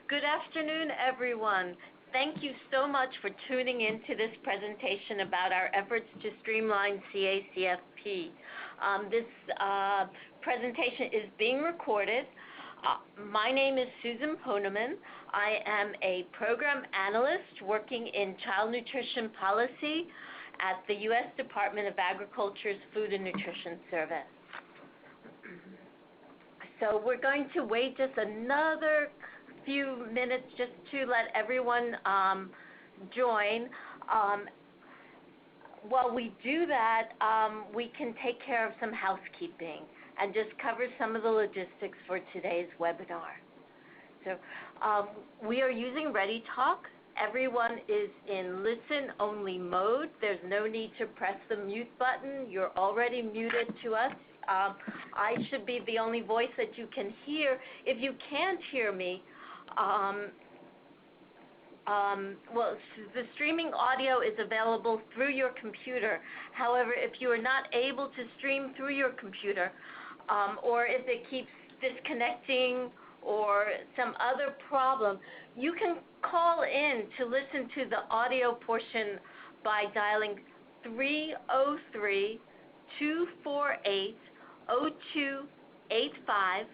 Good afternoon, everyone. Thank you so much for tuning in to this presentation about our efforts to streamline CACFP. This presentation is being recorded. My name is Susan Poneman. I am a program analyst working in child nutrition policy at the U.S. Department of Agriculture's Food and Nutrition Service. So we're going to wait just another few minutes just to let everyone join. While we do that, we can take care of some housekeeping and just cover some of the logistics for today's webinar. So we are using ReadyTalk. Everyone is in listen-only mode. There's no need to press the mute button. You're already muted to us. I should be the only voice that you can hear. If you can't hear me, well, the streaming audio is available through your computer. However, if you are not able to stream through your computer, or if it keeps disconnecting or some other problem, you can call in to listen to the audio portion by dialing 303-248-0285,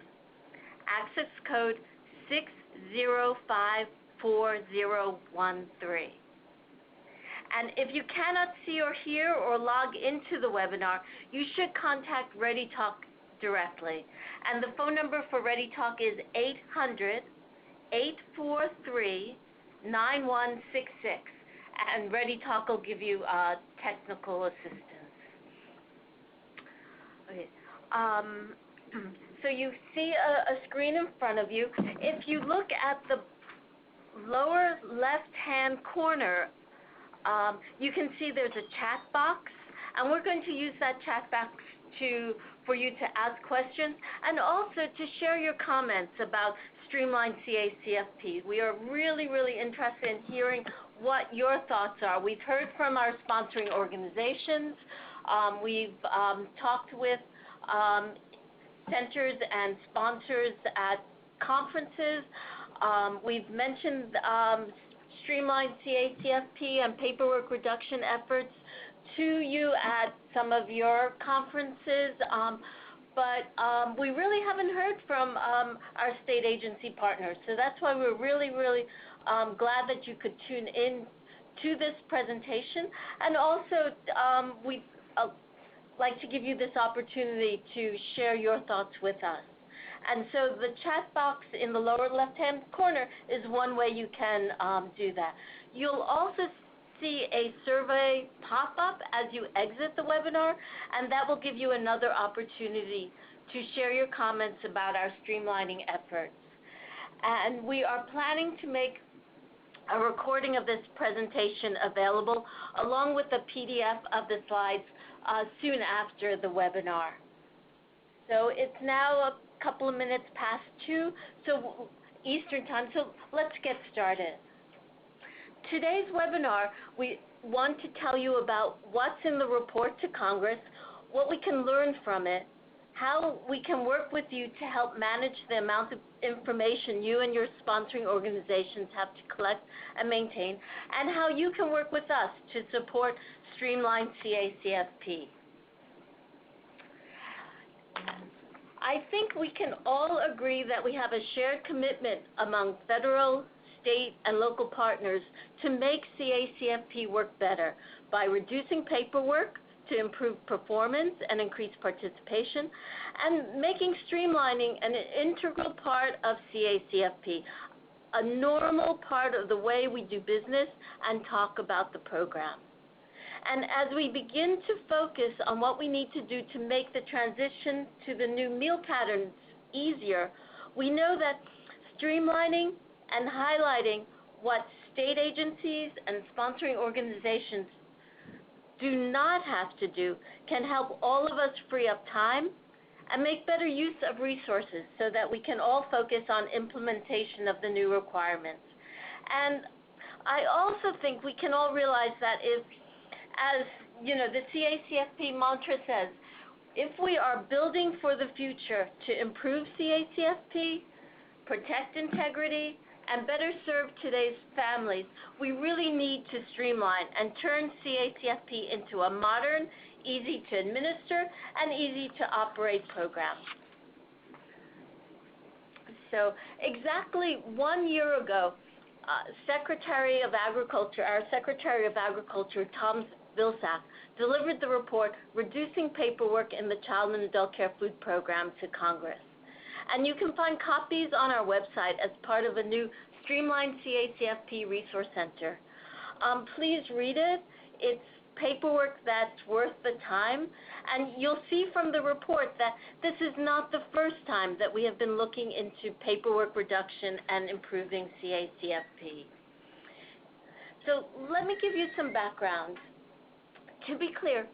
access code 6054013. And if you cannot see or hear or log into the webinar, you should contact ReadyTalk directly. And the phone number for ReadyTalk is 800-843-9166. And ReadyTalk will give you technical assistance. Okay. So you see a screen in front of you. If you look at the lower left-hand corner, you can see there's a chat box, and we're going to use that chat box for you to ask questions and also to share your comments about Streamline CACFP. We are really, really interested in hearing what your thoughts are. We've heard from our sponsoring organizations. We've talked with centers and sponsors at conferences. We've mentioned Streamline CACFP and paperwork reduction efforts to you at some of your conferences, but we really haven't heard from our state agency partners. So that's why we're really, really glad that you could tune in to this presentation. And also, we'd like to give you this opportunity to share your thoughts with us. And so the chat box in the lower left-hand corner is one way you can do that. You'll also see a survey pop up as you exit the webinar, and that will give you another opportunity to share your comments about our streamlining efforts. And we are planning to make a recording of this presentation available along with the PDF of the slides soon after the webinar. So it's now a couple of minutes past 2, so Eastern time, so let's get started. Today's webinar, we want to tell you about what's in the report to Congress, what we can learn from it, how we can work with you to help manage the amount of information you and your sponsoring organizations have to collect and maintain, and how you can work with us to support Streamline CACFP. I think we can all agree that we have a shared commitment among federal, state, and local partners to make CACFP work better by reducing paperwork to improve performance and increase participation, and making streamlining an integral part of CACFP, a normal part of the way we do business and talk about the program. And as we begin to focus on what we need to do to make the transition to the new meal patterns easier, we know that streamlining and highlighting what state agencies and sponsoring organizations do not have to do can help all of us free up time and make better use of resources so that we can all focus on implementation of the new requirements. And I also think we can all realize that if, as you know, the CACFP mantra says, if we are building for the future to improve CACFP, protect integrity, and better serve today's families, we really need to streamline and turn CACFP into a modern, easy to administer, and easy to operate program. So exactly 1 year ago, our Secretary of Agriculture, Tom Vilsack, delivered the report Reducing Paperwork in the Child and Adult Care Food Program to Congress. And you can find copies on our website as part of a new Streamline CACFP Resource Center. Please read it. It's paperwork that's worth the time. And you'll see from the report that this is not the first time that we have been looking into paperwork reduction and improving CACFP. So let me give you some background. To be clear,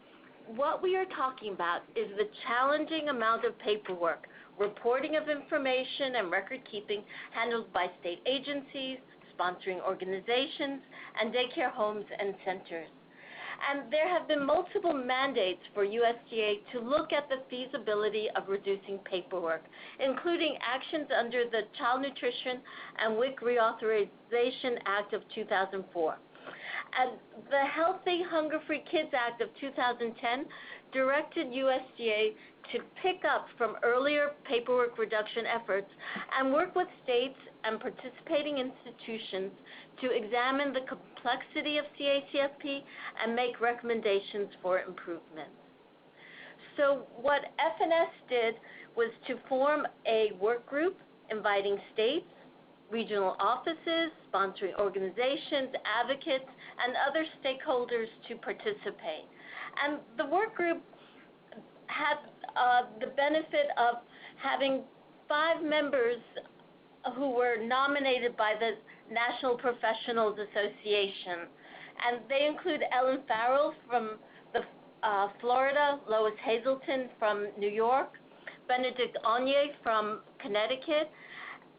what we are talking about is the challenging amount of paperwork, reporting of information, and record keeping handled by state agencies, sponsoring organizations, and daycare homes and centers. And there have been multiple mandates for USDA to look at the feasibility of reducing paperwork, including actions under the Child Nutrition and WIC Reauthorization Act of 2004. And the Healthy Hunger-Free Kids Act of 2010 directed USDA to pick up from earlier paperwork reduction efforts and work with states and participating institutions to examine the complexity of CACFP and make recommendations for improvement. So what FNS did was to form a work group inviting states, regional offices, sponsoring organizations, advocates, and other stakeholders to participate. And the work group had the benefit of having 5 members who were nominated by the National Professionals Association. And they include Ellen Farrell from Florida, Lois Hazelton from New York, Benedict Onyé from Connecticut,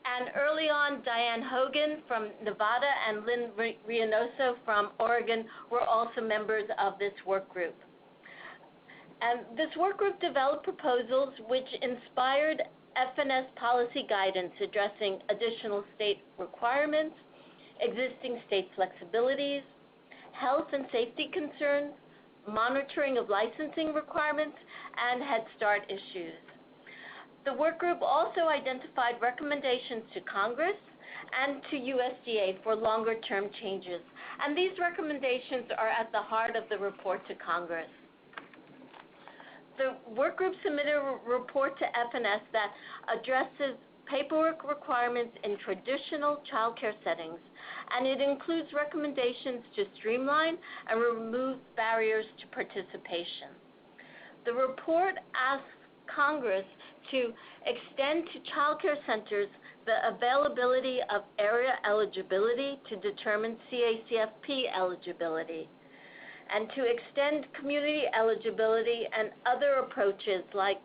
and early on, Diane Hogan from Nevada and Lynn Reynoso from Oregon were also members of this work group. And this work group developed proposals which inspired FNS policy guidance addressing additional state requirements, existing state flexibilities, health and safety concerns, monitoring of licensing requirements, and Head Start issues. The work group also identified recommendations to Congress and to USDA for longer-term changes, and these recommendations are at the heart of the report to Congress. The work group submitted a report to FNS that addresses paperwork requirements in traditional child care settings, and it includes recommendations to streamline and remove barriers to participation. The report asks Congress to extend to child care centers the availability of area eligibility to determine CACFP eligibility, and to extend community eligibility and other approaches like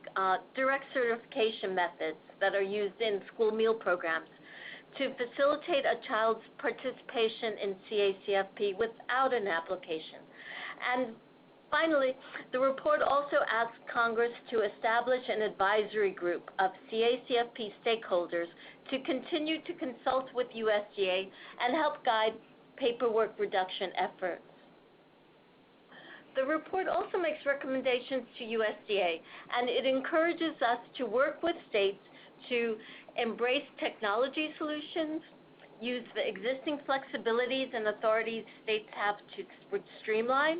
direct certification methods that are used in school meal programs to facilitate a child's participation in CACFP without an application. And finally, the report also asks Congress to establish an advisory group of CACFP stakeholders to continue to consult with USDA and help guide paperwork reduction efforts. The report also makes recommendations to USDA, and it encourages us to work with states to embrace technology solutions, use the existing flexibilities and authorities states have to streamline,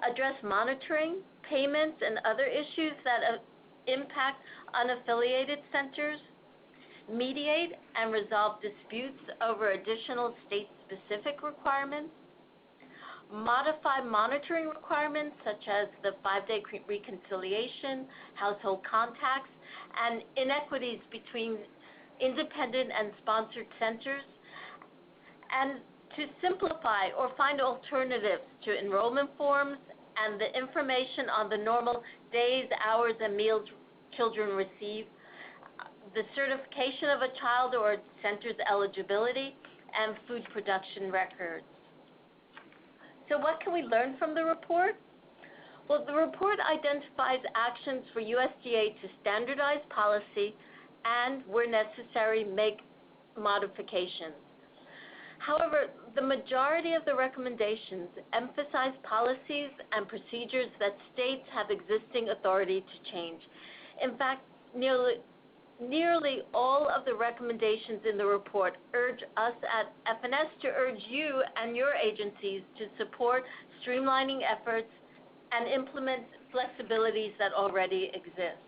address monitoring, payments, and other issues that impact unaffiliated centers, mediate and resolve disputes over additional state-specific requirements, modify monitoring requirements such as the FiveDay Reconciliation, household contacts, and inequities between independent and sponsored centers, and to simplify or find alternatives to enrollment forms and the information on the normal days, hours, and meals children receive, the certification of a child or center's eligibility, and food production records. So what can we learn from the report? Well, the report identifies actions for USDA to standardize policy, and, where necessary, make modifications. However, the majority of the recommendations emphasize policies and procedures that states have existing authority to change. In fact, nearly all of the recommendations in the report urge us at FNS to urge you and your agencies to support streamlining efforts and implement flexibilities that already exist.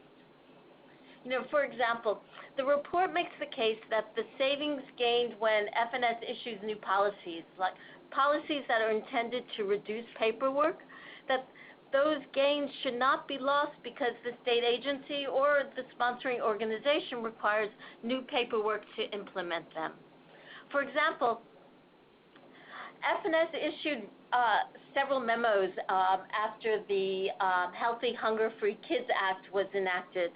For example, the report makes the case that the savings gained when FNS issues new policies, like policies that are intended to reduce paperwork, that those gains should not be lost because the state agency or the sponsoring organization requires new paperwork to implement them. For example, FNS issued several memos after the Healthy Hunger-Free Kids Act was enacted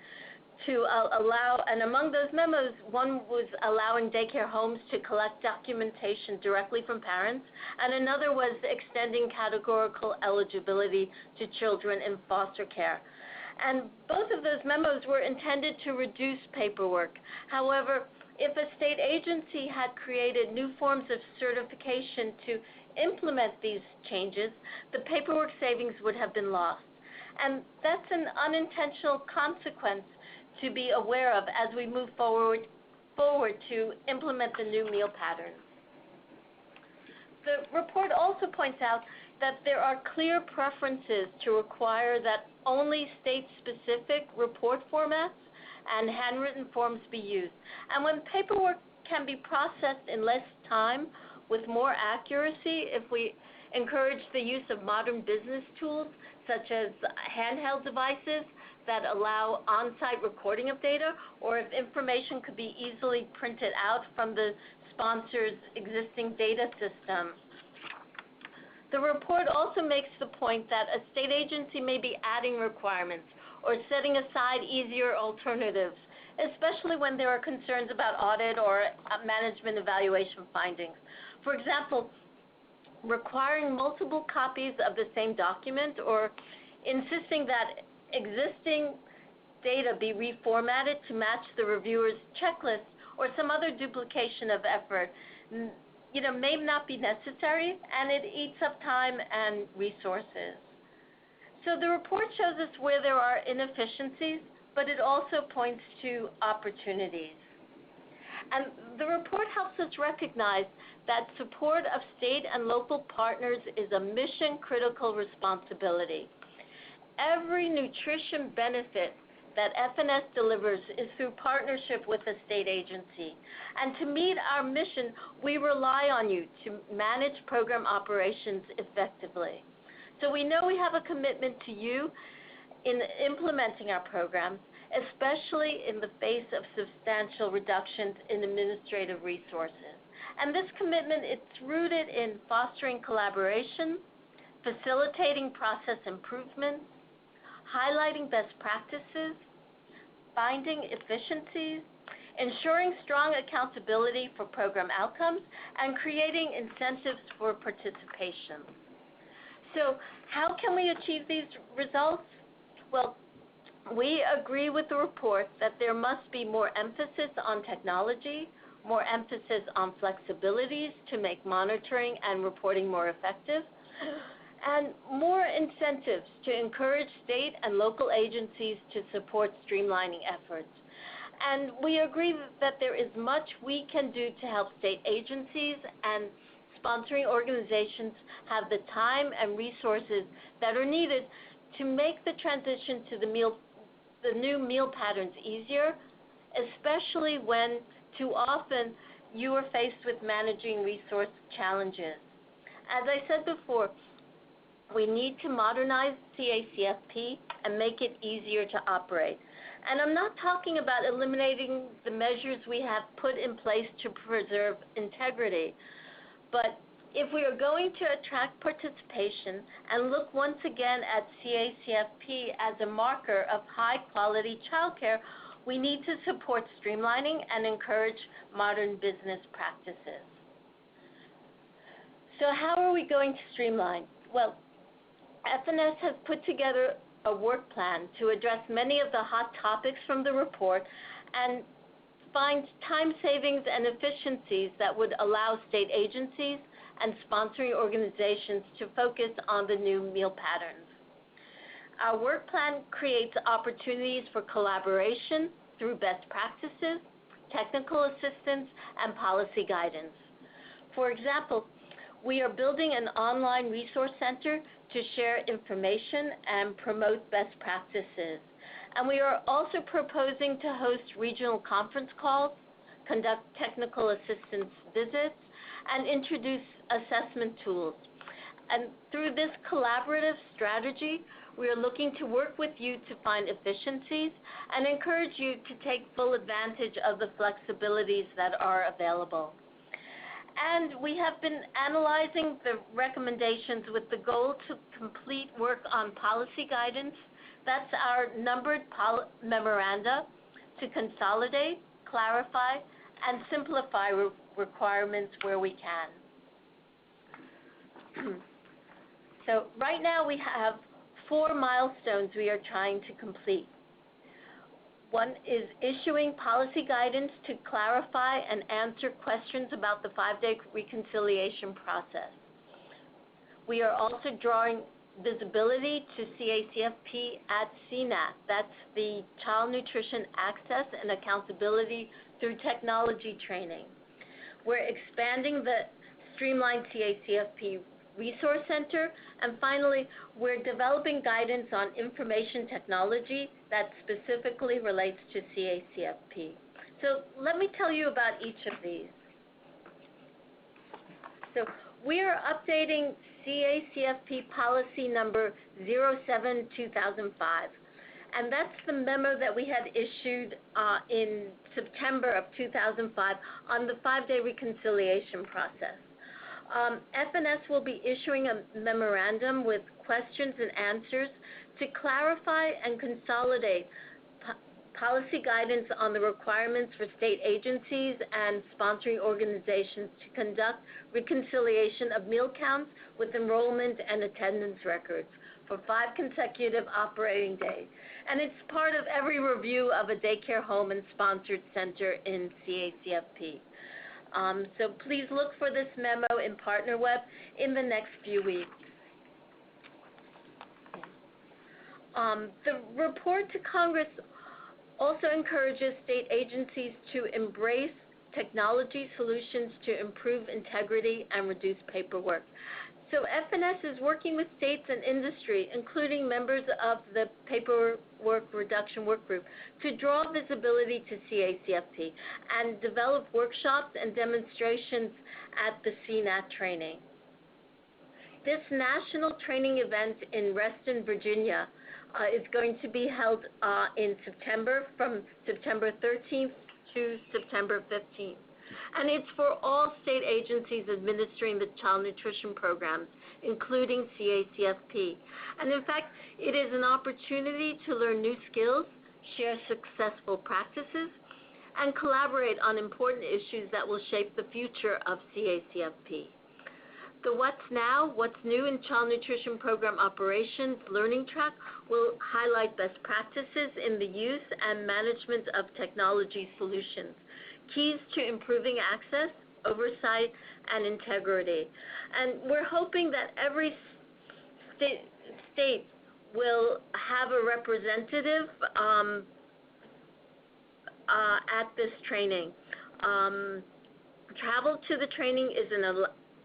to allow, and among those memos, one was allowing daycare homes to collect documentation directly from parents, and another was extending categorical eligibility to children in foster care. And both of those memos were intended to reduce paperwork. However, if a state agency had created new forms of certification to implement these changes, the paperwork savings would have been lost. And that's an unintentional consequence to be aware of as we move forward to implement the new meal patterns. The report also points out that there are clear preferences to require that only state-specific report formats and handwritten forms be used. And when paperwork can be processed in less time with more accuracy, if we encourage the use of modern business tools such as handheld devices that allow on-site recording of data, or if information could be easily printed out from the sponsor's existing data system. The report also makes the point that a state agency may be adding requirements or setting aside easier alternatives, especially when there are concerns about audit or management evaluation findings. For example, requiring multiple copies of the same document or insisting that existing data be reformatted to match the reviewer's checklist or some other duplication of effort, may not be necessary, and it eats up time and resources. So the report shows us where there are inefficiencies, but it also points to opportunities. And the report helps us recognize that support of state and local partners is a mission-critical responsibility. Every nutrition benefit that FNS delivers is through partnership with a state agency. And to meet our mission, we rely on you to manage program operations effectively. So we know we have a commitment to you in implementing our programs, especially in the face of substantial reductions in administrative resources. And this commitment, it's rooted in fostering collaboration, facilitating process improvements, highlighting best practices, finding efficiencies, ensuring strong accountability for program outcomes, and creating incentives for participation. So how can we achieve these results? Well, we agree with the report that there must be more emphasis on technology, more emphasis on flexibilities to make monitoring and reporting more effective, and more incentives to encourage state and local agencies to support streamlining efforts. And we agree that there is much we can do to help state agencies and sponsoring organizations have the time and resources that are needed to make the transition to the new meal patterns easier, especially when too often you are faced with managing resource challenges. As I said before, we need to modernize CACFP and make it easier to operate. And I'm not talking about eliminating the measures we have put in place to preserve integrity, but if we are going to attract participation and look once again at CACFP as a marker of high-quality childcare, we need to support streamlining and encourage modern business practices. So how are we going to streamline? Well, FNS has put together a work plan to address many of the hot topics from the report, and find time savings and efficiencies that would allow state agencies and sponsoring organizations to focus on the new meal patterns. Our work plan creates opportunities for collaboration through best practices, technical assistance, and policy guidance. For example, we are building an online resource center to share information and promote best practices. And we are also proposing to host regional conference calls, conduct technical assistance visits, and introduce assessment tools. And through this collaborative strategy, we are looking to work with you to find efficiencies and encourage you to take full advantage of the flexibilities that are available. And we have been analyzing the recommendations with the goal to complete work on policy guidance. That's our numbered memoranda to consolidate, clarify, and simplify requirements where we can. So right now we have 4 milestones we are trying to complete. One is issuing policy guidance to clarify and answer questions about the 5-day reconciliation process. We are also drawing visibility to CACFP at CNAT. That's the Child Nutrition Access and Accountability through Technology Training. We're expanding the Streamline CACFP Resource Center, and finally, we're developing guidance on information technology that specifically relates to CACFP. So let me tell you about each of these. So we are updating CACFP policy number 07-2005, and that's the memo that we had issued in September of 2005 on the 5-day reconciliation process. FNS will be issuing a memorandum with questions and answers to clarify and consolidate policy guidance on the requirements for state agencies and sponsoring organizations to conduct reconciliation of meal counts with enrollment and attendance records for 5 consecutive operating days. And it's part of every review of a daycare home and sponsored center in CACFP. So please look for this memo in PartnerWeb in the next few weeks. The report to Congress also encourages state agencies to embrace technology solutions to improve integrity and reduce paperwork. So FNS is working with states and industry, including members of the Paperwork Reduction Work Group, to draw visibility to CACFP and develop workshops and demonstrations at the CNAT training. This national training event in Reston, Virginia, is going to be held in September, from September 13th to September 15th. And it's for all state agencies administering the child nutrition programs, including CACFP. And in fact, it is an opportunity to learn new skills, share successful practices, and collaborate on important issues that will shape the future of CACFP. The What's Now, What's New in Child Nutrition Program Operations Learning Track will highlight best practices in the use and management of technology solutions, keys to improving access, oversight, and integrity. And we're hoping that every state will have a representative at this training. Travel to the training is an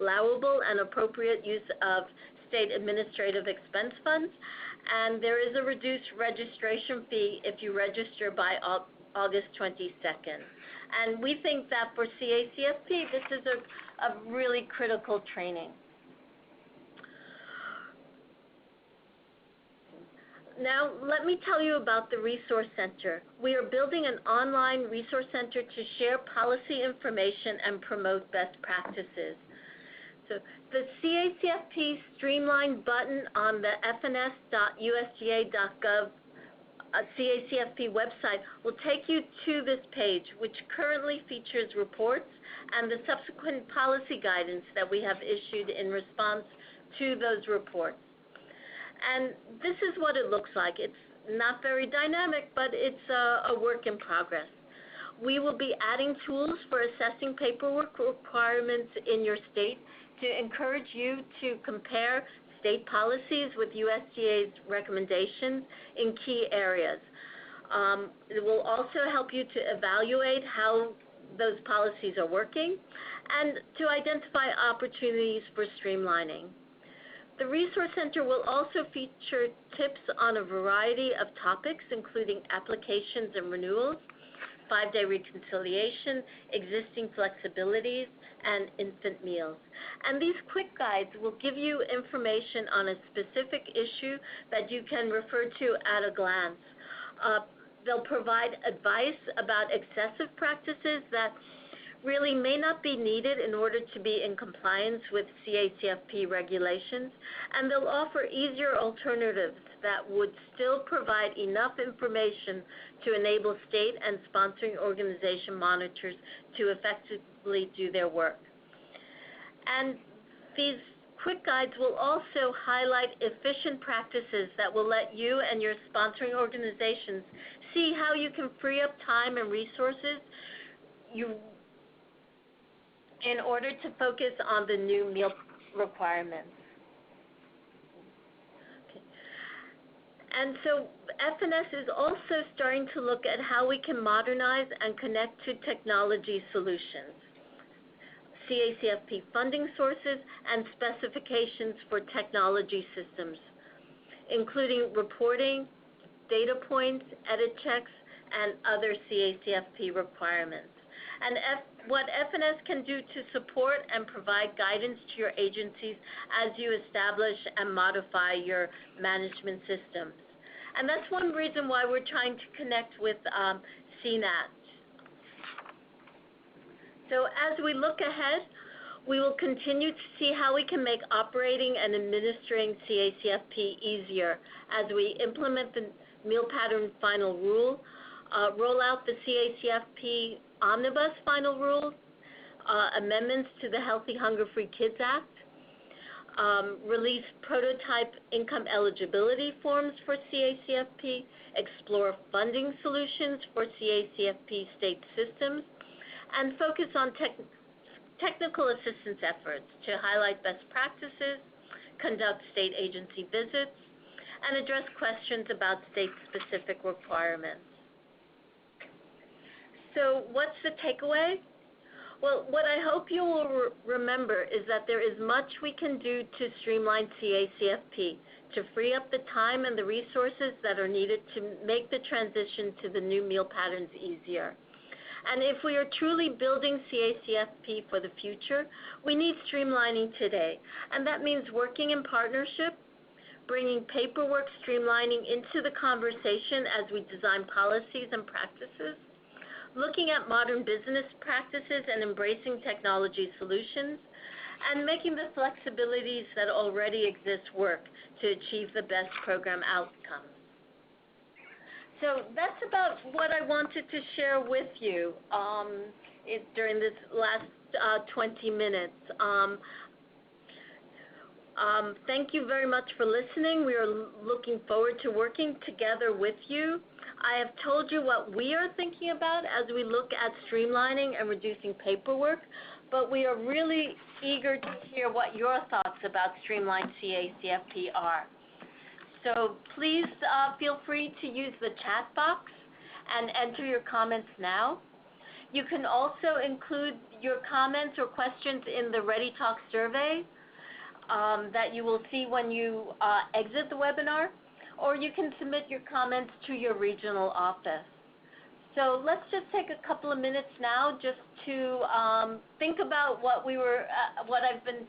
allowable and appropriate use of state administrative expense funds, and there is a reduced registration fee if you register by August 22nd. And we think that for CACFP, this is a really critical training. Now, let me tell you about the Resource Center. We are building an online resource center to share policy information and promote best practices. So the CACFP Streamline button on the fns.usga.gov CACFP website will take you to this page, which currently features reports and the subsequent policy guidance that we have issued in response to those reports. And this is what it looks like. It's not very dynamic, but it's a work in progress. We will be adding tools for assessing paperwork requirements in your state to encourage you to compare state policies with USDA's recommendations in key areas. It will also help you to evaluate how those policies are working and to identify opportunities for streamlining. The Resource Center will also feature tips on a variety of topics, including applications and renewals, FiveDay Reconciliation, existing flexibilities, and infant meals. And these quick guides will give you information on a specific issue that you can refer to at a glance. They'll provide advice about excessive practices that really may not be needed in order to be in compliance with CACFP regulations, and they'll offer easier alternatives that would still provide enough information to enable state and sponsoring organization monitors to effectively do their work. And these quick guides will also highlight efficient practices that will let you and your sponsoring organizations see how you can free up time and resources in order to focus on the new meal requirements. Okay. And so FNS is also starting to look at how we can modernize and connect to technology solutions, CACFP funding sources, and specifications for technology systems, including reporting, data points, edit checks, and other CACFP requirements. And what FNS can do to support and provide guidance to your agencies as you establish and modify your management systems. And that's one reason why we're trying to connect with CNAT. So as we look ahead, we will continue to see how we can make operating and administering CACFP easier as we implement the meal pattern final rule, roll out the CACFP Omnibus Final Rule, amendments to the Healthy Hunger-Free Kids Act, release prototype income eligibility forms for CACFP, explore funding solutions for CACFP state systems, and focus on technical assistance efforts to highlight best practices, conduct state agency visits, and address questions about state-specific requirements. So what's the takeaway? Well, what I hope you will remember is that there is much we can do to streamline CACFP, to free up the time and the resources that are needed to make the transition to the new meal patterns easier. And if we are truly building CACFP for the future, we need streamlining today. And that means working in partnership, bringing paperwork streamlining into the conversation as we design policies and practices, looking at modern business practices and embracing technology solutions, and making the flexibilities that already exist work to achieve the best program outcomes. So that's about what I wanted to share with you during this last 20 minutes. Thank you very much for listening. We are looking forward to working together with you. I have told you what we are thinking about as we look at streamlining and reducing paperwork, but we are really eager to hear what your thoughts about streamlined CACFP are. So please feel free to use the chat box and enter your comments now. You can also include your comments or questions in the ReadyTalk survey that you will see when you exit the webinar, or you can submit your comments to your regional office. So let's just take a couple of minutes now just to think about what I've been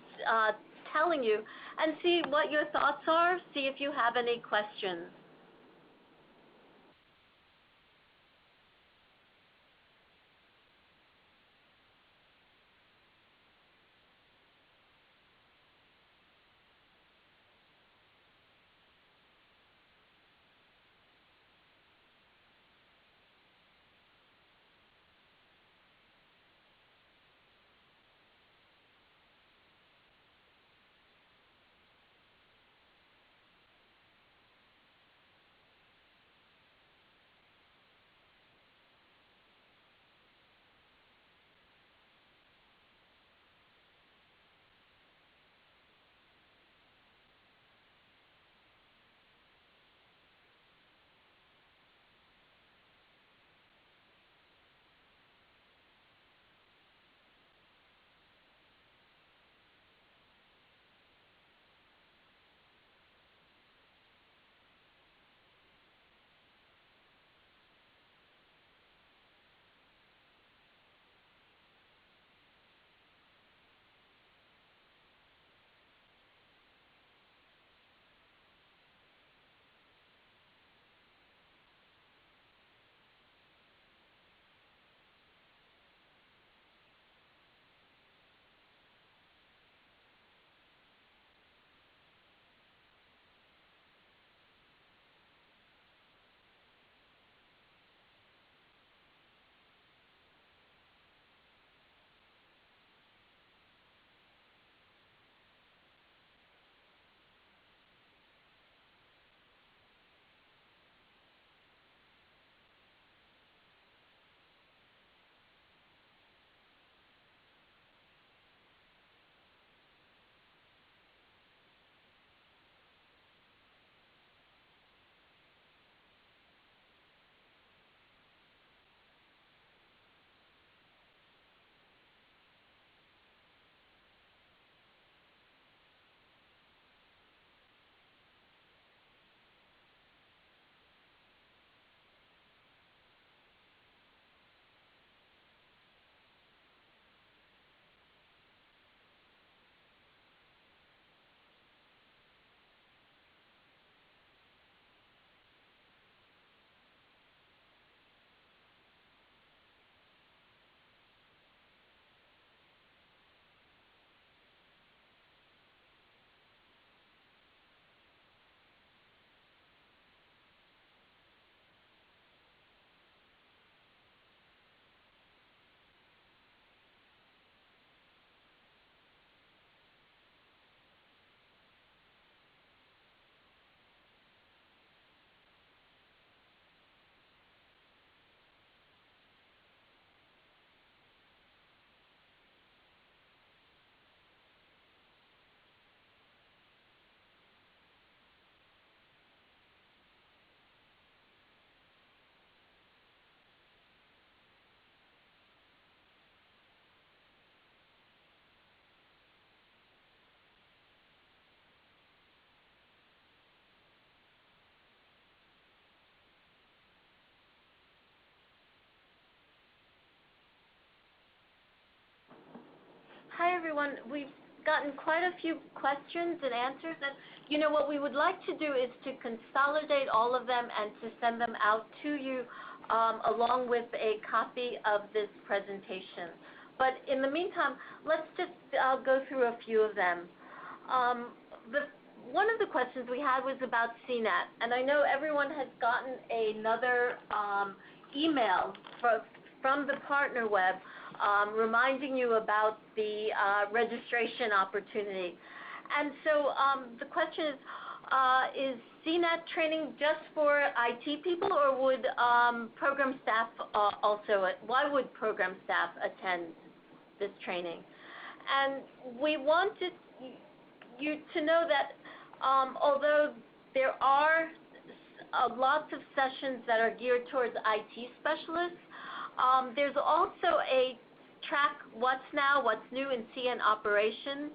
telling you and see what your thoughts are, see if you have any questions. Hi, everyone. We've gotten quite a few questions and answers, and what we would like to do is to consolidate all of them and to send them out to you along with a copy of this presentation. But in the meantime, let's just go through a few of them. One of the questions we had was about CNET, and I know everyone has gotten another email from the partner web reminding you about the registration opportunity. And so the question is CNET training just for IT people, or would program staff also, why would program staff attend this training? And we wanted you to know that although there are lots of sessions that are geared towards IT specialists, there's also a track What's Now, What's New in CN Operations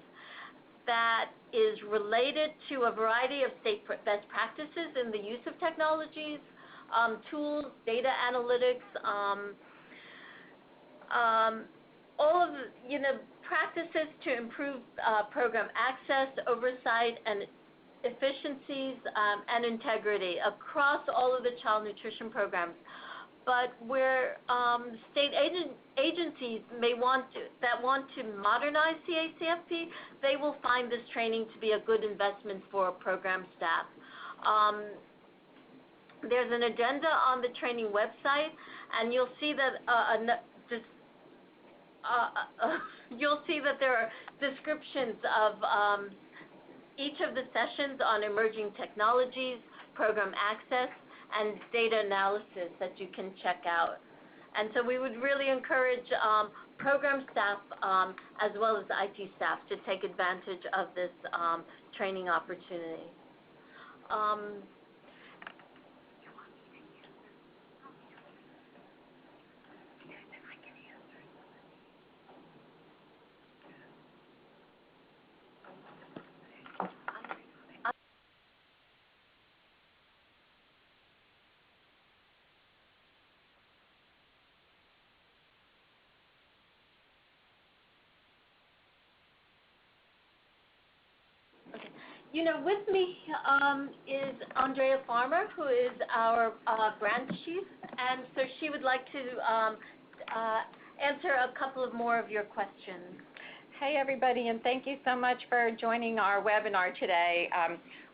that is related to a variety of state best practices in the use of technologies, tools, data analytics, all of practices to improve program access, oversight, and efficiencies and integrity across all of the child nutrition programs. But where state agencies want to modernize CACFP, they will find this training to be a good investment for program staff. There's an agenda on the training website, and you'll see that there are descriptions of each of the sessions on emerging technologies, program access, and data analysis that you can check out. And so we would really encourage program staff as well as IT staff to take advantage of this training opportunity. With me is Andrea Farmer, who is our branch chief, and so she would like to answer a couple of more of your questions. Hey, everybody, and thank you so much for joining our webinar today.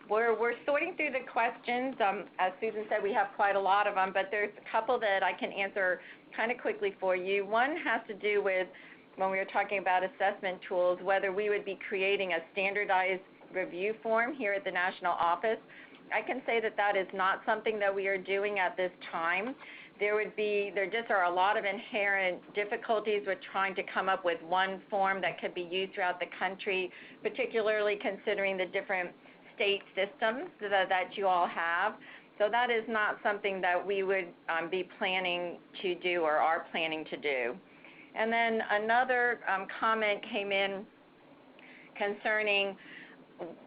We're sorting through the questions. As Susan said, we have quite a lot of them, but there's a couple that I can answer kind of quickly for you. One has to do with when we were talking about assessment tools, whether we would be creating a standardized review form here at the national office. I can say that that is not something that we are doing at this time. There just are a lot of inherent difficulties with trying to come up with one form that could be used throughout the country, particularly considering the different state systems that you all have. So that is not something that we would be planning to do or are planning to do. And then another comment came in concerning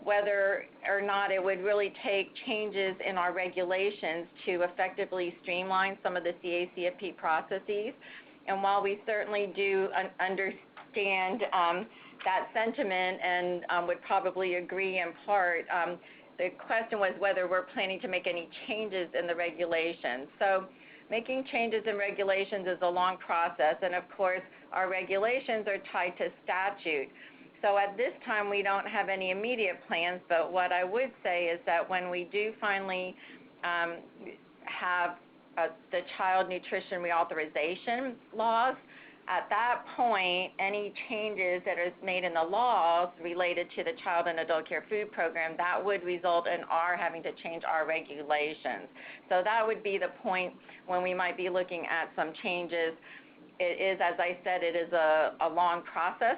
whether or not it would really take changes in our regulations to effectively streamline some of the CACFP processes. And while we certainly do understand that sentiment and would probably agree in part, the question was whether we're planning to make any changes in the regulations. So making changes in regulations is a long process, and of course our regulations are tied to statute. So at this time, we don't have any immediate plans, but what I would say is that when we do finally have the child nutrition reauthorization laws, at that point, any changes that are made in the laws related to the child and adult care food program, that would result in our having to change our regulations. So that would be the point when we might be looking at some changes. It is, as I said, it is a long process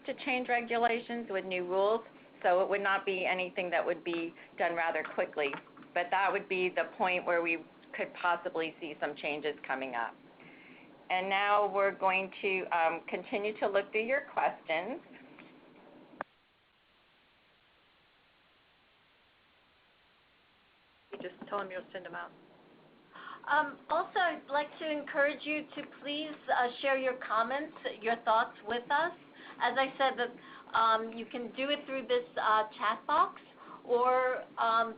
to change regulations with new rules, so it would not be anything that would be done rather quickly. But that would be the point where we could possibly see some changes coming up. And now we're going to continue to look through your questions. You just tell them you'll send them out. Also, I'd like to encourage you to please share your comments, your thoughts with us. as I said, that you can do it through this chat box, or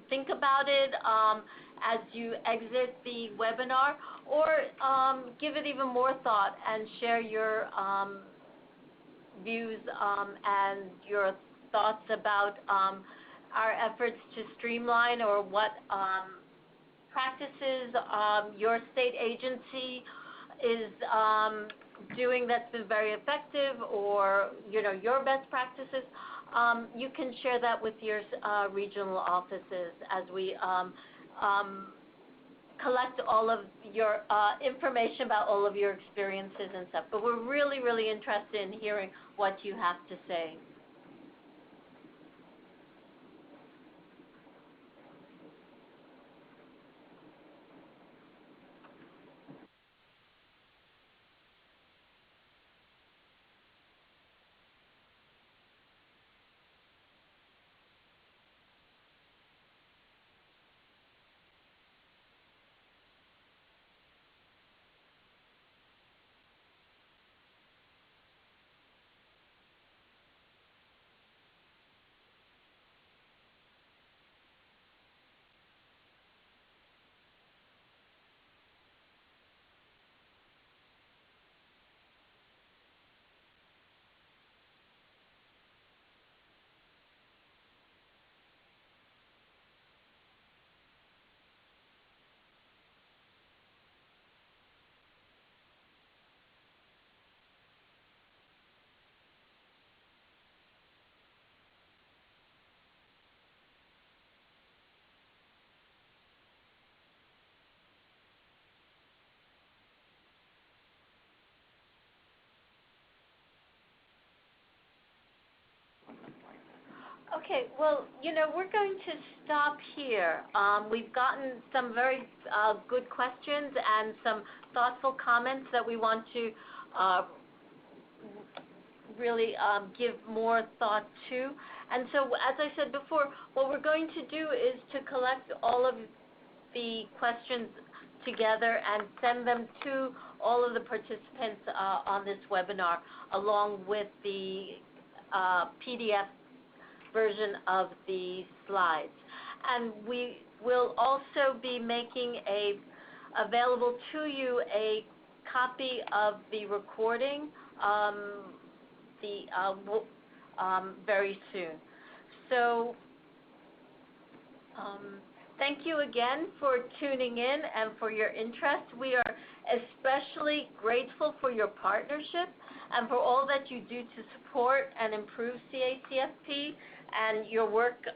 think about it as you exit the webinar, or give it even more thought and share your views and your thoughts about our efforts to streamline, or what practices your state agency is doing that's been very effective, or your best practices. You can share that with your regional offices as we collect all of your information about all of your experiences and stuff. But we're really, really interested in hearing what you have to say. Okay, well, we're going to stop here. We've gotten some very good questions and some thoughtful comments that we want to really give more thought to. And so, as I said before, what we're going to do is to collect all of the questions together and send them to all of the participants on this webinar, along with the PDF version of the slides. And we will also be making available to you a copy of the recording very soon. So thank you again for tuning in and for your interest. We are especially grateful for your partnership and for all that you do to support and improve CACFP and your work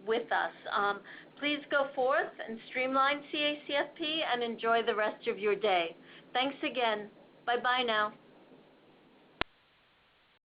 with us. Please go forth and streamline CACFP and enjoy the rest of your day. Thanks again. Bye-bye now.